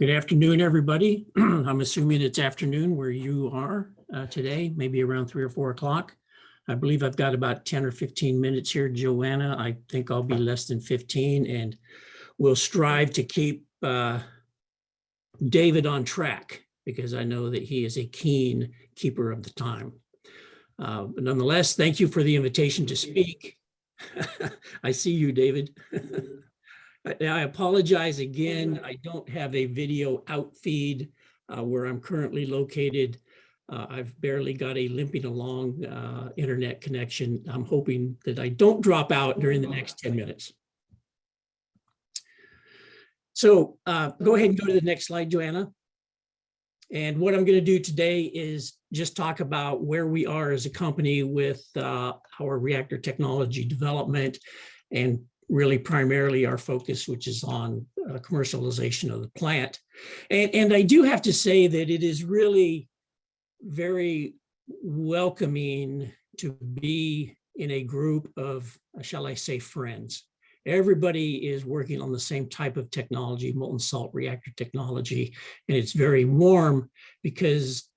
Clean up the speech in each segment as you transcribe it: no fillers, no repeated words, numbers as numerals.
Good afternoon, everybody. I'm assuming it's afternoon where you are today, maybe around 3 or 4 o'clock. I believe I've got about 10 or 15 minutes here, Joanna. I think I'll be less than 15, and we'll strive to keep David on track because I know that he is a keen keeper of the time. But nonetheless, thank you for the invitation to speak. I see you, David. I apologize again. I don't have a video out feed where I'm currently located. I've barely got a limping along internet connection. I'm hoping that I don't drop out during the next 10 minutes. So go ahead and go to the next slide, Joanna. And what I'm going to do today is just talk about where we are as a company with our reactor technology development, and really primarily our focus, which is on commercialization of the plant. And I do have to say that it is really very welcoming to be in a group of, shall I say, friends. Everybody is working on the same type of technology, molten salt reactor technology, and it's very warm because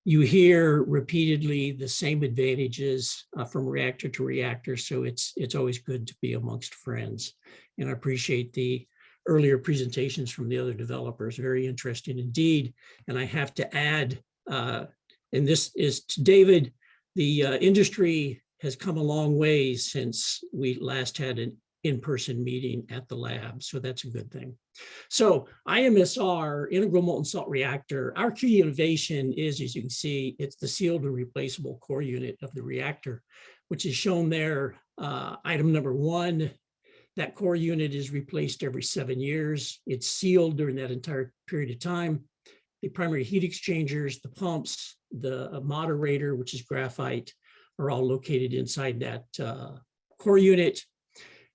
you hear repeatedly the same advantages from reactor to reactor. So it's always good to be amongst friends. And I appreciate the earlier presentations from the other developers, very interesting indeed. And I have to add, and this is to David, the industry has come a long way since we last had an in-person meeting at the lab. So that's a good thing. So IMSR, integral molten salt reactor, our key innovation is, as you can see, it's the sealed and replaceable core unit of the reactor, which is shown there. Item number 1, that core unit is replaced every 7 years. It's sealed during that entire period of time. The primary heat exchangers, the pumps, the moderator, which is graphite, are all located inside that core unit.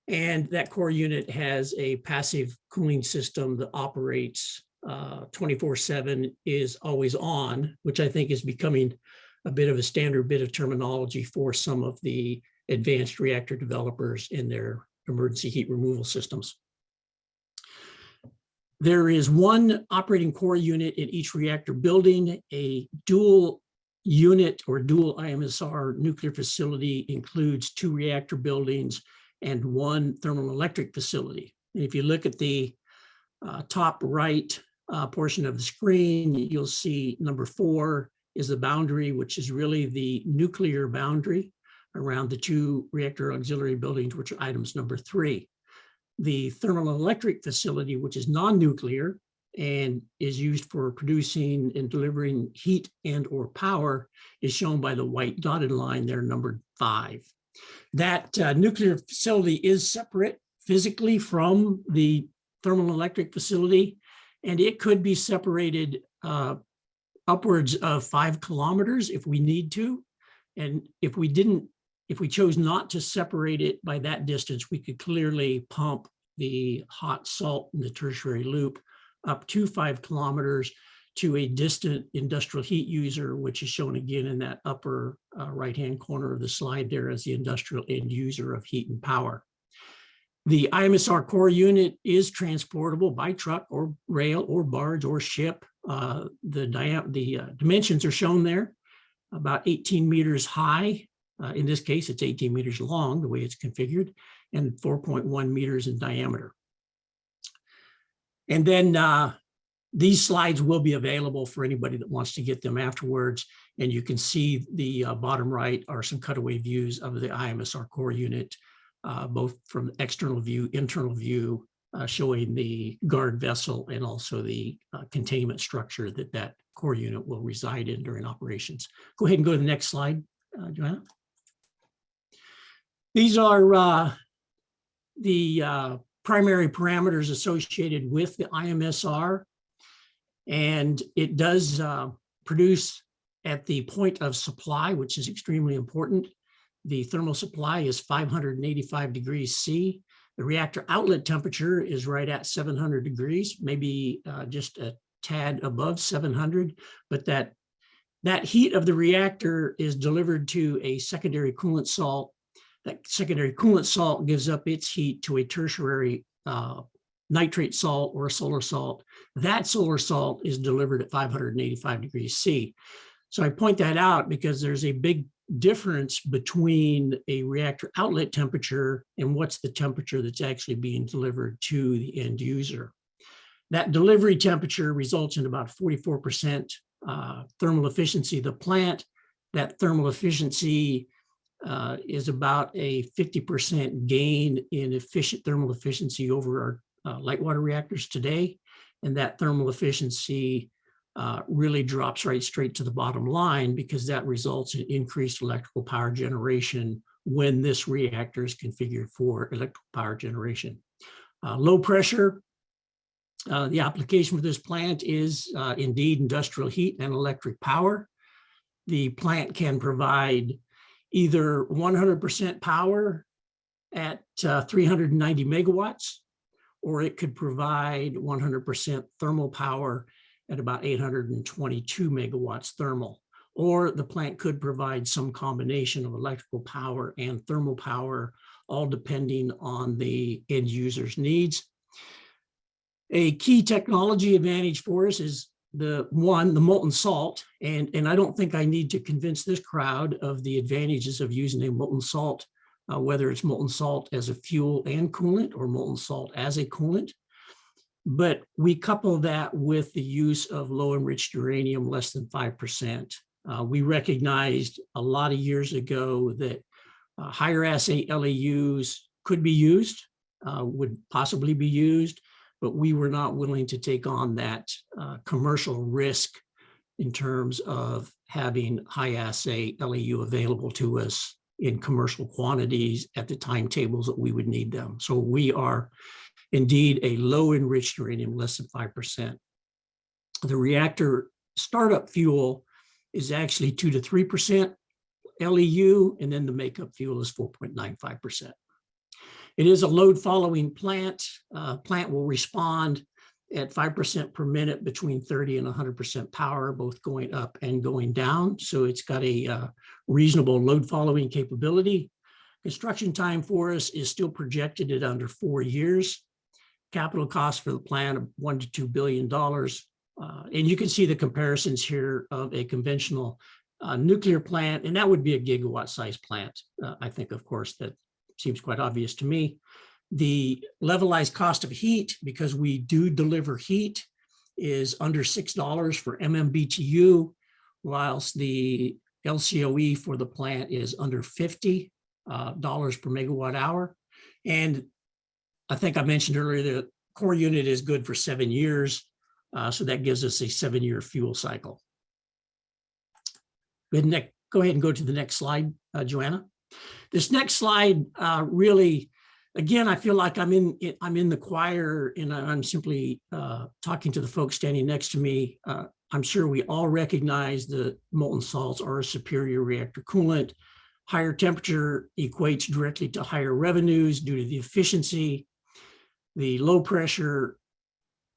And that core unit has a passive cooling system that operates 24/7, is always on, which I think is becoming a bit of a standard bit of terminology for some of the advanced reactor developers in their emergency heat removal systems. There is one operating core unit in each reactor building. A dual unit or dual IMSR nuclear facility includes 2 reactor buildings and 1 thermal electric facility. And if you look at the top right portion of the screen, you'll see number 4 is the boundary, which is really the nuclear boundary around the 2 reactor auxiliary buildings, which are items number 3. The thermal electric facility, which is non-nuclear and is used for producing and delivering heat and or power, is shown by the white dotted line there, numbered 5. That nuclear facility is separate physically from the thermal electric facility, and it could be separated upwards of 5 kilometers if we need to. And if we chose not to separate it by that distance, we could clearly pump the hot salt in the tertiary loop up to 5 kilometers to a distant industrial heat user, which is shown again in that upper right-hand corner of the slide there as the industrial end user of heat and power. The IMSR core unit is transportable by truck or rail or barge or ship. The dimensions are shown there, about 18 meters high. In this case, it's 18 meters long, the way it's configured, and 4.1 meters in diameter. And then these slides will be available for anybody that wants to get them afterwards. And you can see the bottom right are some cutaway views of the IMSR core unit, both from external view, internal view, showing the guard vessel and also the containment structure that core unit will reside in during operations. Go ahead and go to the next slide, Joanna. These are the primary parameters associated with the IMSR. And it does produce at the point of supply, which is extremely important. The thermal supply is 585 degrees C. The reactor outlet temperature is right at 700 degrees, maybe just a tad above 700, but that heat of the reactor is delivered to a secondary coolant salt. That secondary coolant salt gives up its heat to a tertiary nitrate salt or a solar salt. That solar salt is delivered at 585 degrees C. So I point that out because there's a big difference between a reactor outlet temperature and what's the temperature that's actually being delivered to the end user. That delivery temperature results in about 44% thermal efficiency of the plant. That thermal efficiency is about a 50% gain in thermal efficiency over our light water reactors today. And that thermal efficiency really drops right straight to the bottom line, because that results in increased electrical power generation when this reactor is configured for electrical power generation. Low pressure, the application for this plant is indeed industrial heat and electric power. The plant can provide either 100% power at 390 megawatts, or it could provide 100% thermal power at about 822 megawatts thermal. Or the plant could provide some combination of electrical power and thermal power, all depending on the end user's needs. A key technology advantage for us is the molten salt. And I don't think I need to convince this crowd of the advantages of using a molten salt, whether it's molten salt as a fuel and coolant or molten salt as a coolant. But we couple that with the use of low enriched uranium, less than 5%. We recognized a lot of years ago that higher assay LEUs could be used, would possibly be used, but we were not willing to take on that commercial risk in terms of having high assay LEU available to us in commercial quantities at the timetables that we would need them. So we are indeed a low enriched uranium, less than 5%. The reactor startup fuel is actually 2 to 3% LEU, and then the makeup fuel is 4.95%. It is a load following plant. Plant will respond at 5% per minute between 30 and 100% power, both going up and going down. So it's got a reasonable load following capability. Construction time for us is still projected at under 4 years. Capital cost for the plant of $1 to $2 billion. And you can see the comparisons here of a conventional nuclear plant, and that would be a gigawatt size plant. I think, of course, that seems quite obvious to me. The levelized cost of heat, because we do deliver heat, is under $6 for MMBTU, whilst the LCOE for the plant is under $50 per megawatt hour. And I think I mentioned earlier the core unit is good for 7 years. So that gives us a 7-year fuel cycle. Go ahead and go to the next slide, Joanna. This next slide really, again, I feel like I'm in the choir, and I'm simply talking to the folks standing next to me. I'm sure we all recognize that molten salts are a superior reactor coolant. Higher temperature equates directly to higher revenues due to the efficiency. The low pressure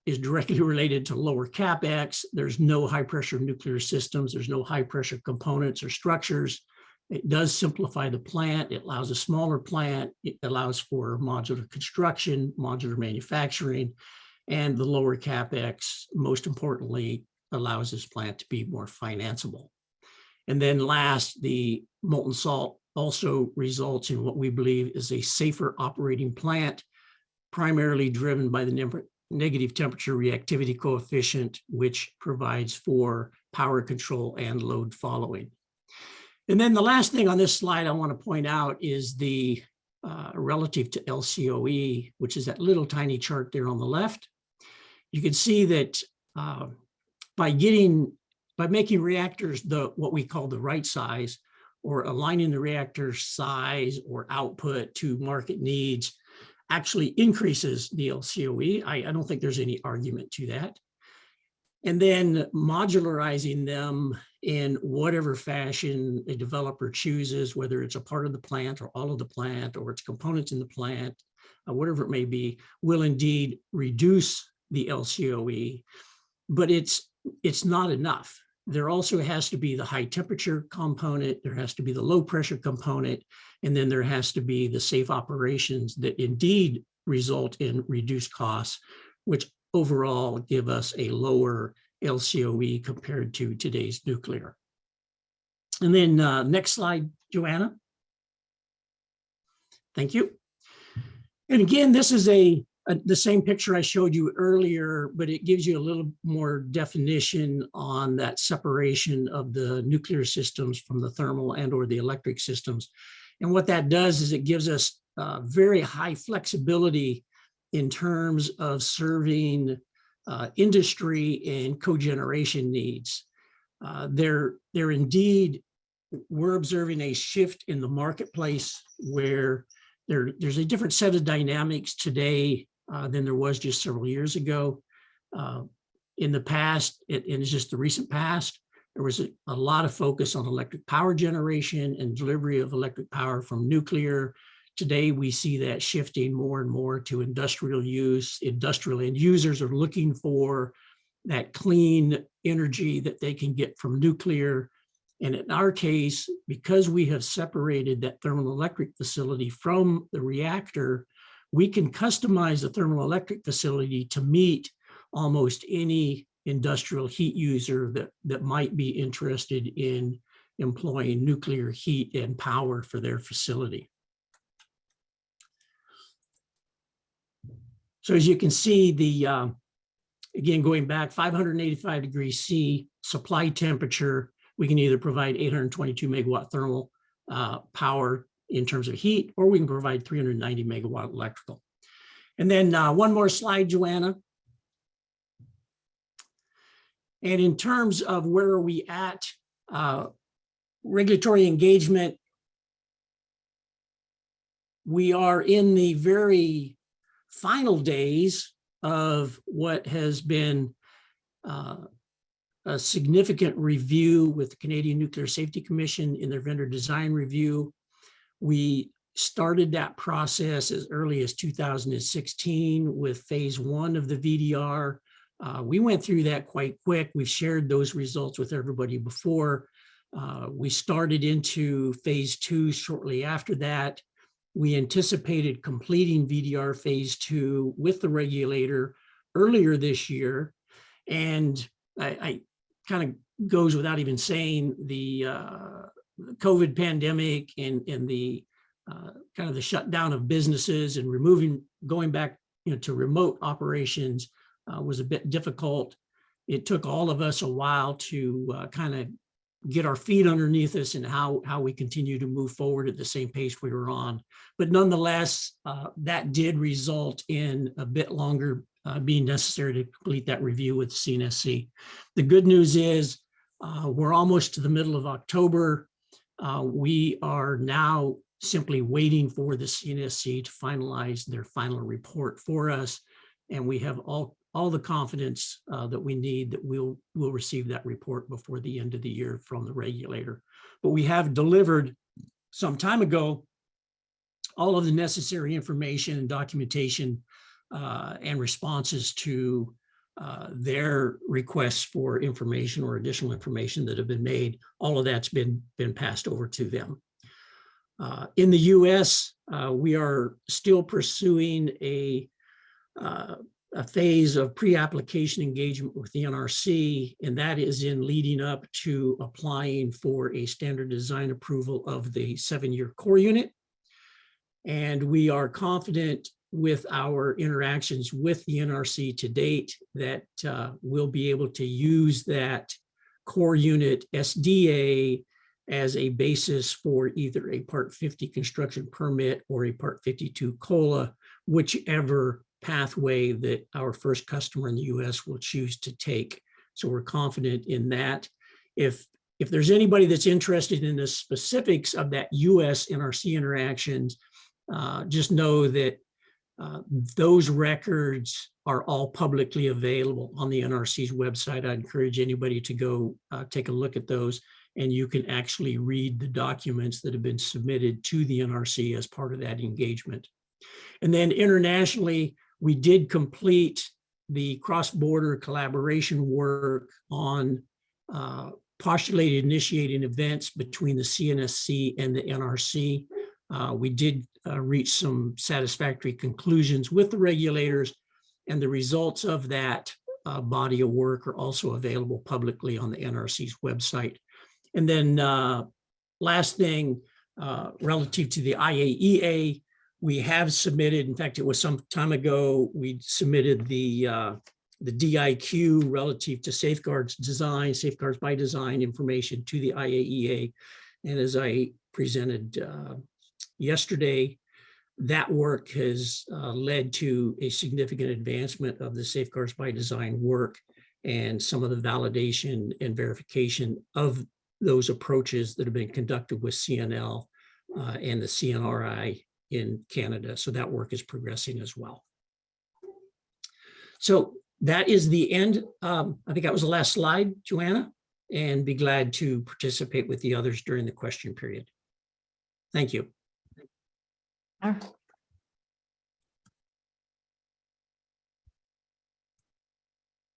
is directly related to lower CapEx. There's no high pressure nuclear systems. There's no high pressure components or structures. It does simplify the plant. It allows a smaller plant. It allows for modular construction, modular manufacturing, and the lower CapEx, most importantly, allows this plant to be more financeable. And then last, the molten salt also results in what we believe is a safer operating plant, primarily driven by the negative temperature reactivity coefficient, which provides for power control and load following. And then the last thing on this slide I want to point out is the relative to LCOE, which is that little tiny chart there on the left. You can see that by making reactors what we call the right size, or aligning the reactor size or output to market needs, actually increases the LCOE. I don't think there's any argument to that. And then modularizing them in whatever fashion a developer chooses, whether it's a part of the plant or all of the plant or its components in the plant, whatever it may be, will indeed reduce the LCOE, but it's not enough. There also has to be the high temperature component, there has to be the low pressure component, and then there has to be the safe operations that indeed result in reduced costs, which overall give us a lower LCOE compared to today's nuclear. And then next slide, Joanna. Thank you. And again, this is the same picture I showed you earlier, but it gives you a little more definition on that separation of the nuclear systems from the thermal and or the electric systems. And what that does is it gives us very high flexibility in terms of serving industry and cogeneration needs. There indeed, we're observing a shift in the marketplace where there's a different set of dynamics today than there was just several years ago. In the past, and it's just the recent past, there was a lot of focus on electric power generation and delivery of electric power from nuclear. Today, we see that shifting more and more to industrial use. Industrial end users are looking for that clean energy that they can get from nuclear. And in our case, because we have separated that thermal electric facility from the reactor, we can customize the thermal electric facility to meet almost any industrial heat user that might be interested in employing nuclear heat and power for their facility. So as you can see, again, going back 585 degrees C supply temperature, we can either provide 822 megawatt thermal power in terms of heat, or we can provide 390 megawatt electrical. And then one more slide, Joanna. And in terms of where are we at, regulatory engagement, we are in the very final days of what has been a significant review with the Canadian Nuclear Safety Commission in their vendor design review. We started that process as early as 2016 with phase 1 of the VDR. We went through that quite quick. We've shared those results with everybody before. We started into phase 2 shortly after that. We anticipated completing VDR phase 2 with the regulator earlier this year. And I kind of goes without even saying, the COVID pandemic and the kind of the shutdown of businesses and going back to remote operations was a bit difficult. It took all of us a while to kind of get our feet underneath us and how we continue to move forward at the same pace we were on. But nonetheless, that did result in a bit longer being necessary to complete that review with the CNSC. The good news is we're almost to the middle of October. We are now simply waiting for the CNSC to finalize their final report for us. And we have all the confidence that we need that we'll receive that report before the end of the year from the regulator. But we have delivered some time ago all of the necessary information and documentation and responses to their requests for information or additional information that have been made. All of that's been passed over to them. In the US, we are still pursuing a phase of pre-application engagement with the NRC, and that is in leading up to applying for a standard design approval of the 7-year core unit. And we are confident with our interactions with the NRC to date that we'll be able to use that core unit SDA as a basis for either a Part 50 construction permit or a Part 52 COLA, whichever pathway that our first customer in the US will choose to take. So we're confident in that. If there's anybody that's interested in the specifics of that US NRC interactions, just know that those records are all publicly available on the NRC's website. I encourage anybody to go take a look at those, and you can actually read the documents that have been submitted to the NRC as part of that engagement. And then internationally, we did complete the cross-border collaboration work on postulated initiating events between the CNSC and the NRC. We did reached some satisfactory conclusions with the regulators, and the results of that body of work are also available publicly on the NRC's website. And then last thing, relative to the IAEA, we have submitted, in fact, it was some time ago, we submitted the DIQ relative to safeguards by design information to the IAEA. And as I presented yesterday, that work has led to a significant advancement of the safeguards by design work and some of the validation and verification of those approaches that have been conducted with CNL and the CNRI in Canada. So that work is progressing as well. So that is the end. I think that was the last slide, Joanna, and be glad to participate with the others during the question period. Thank you. All right.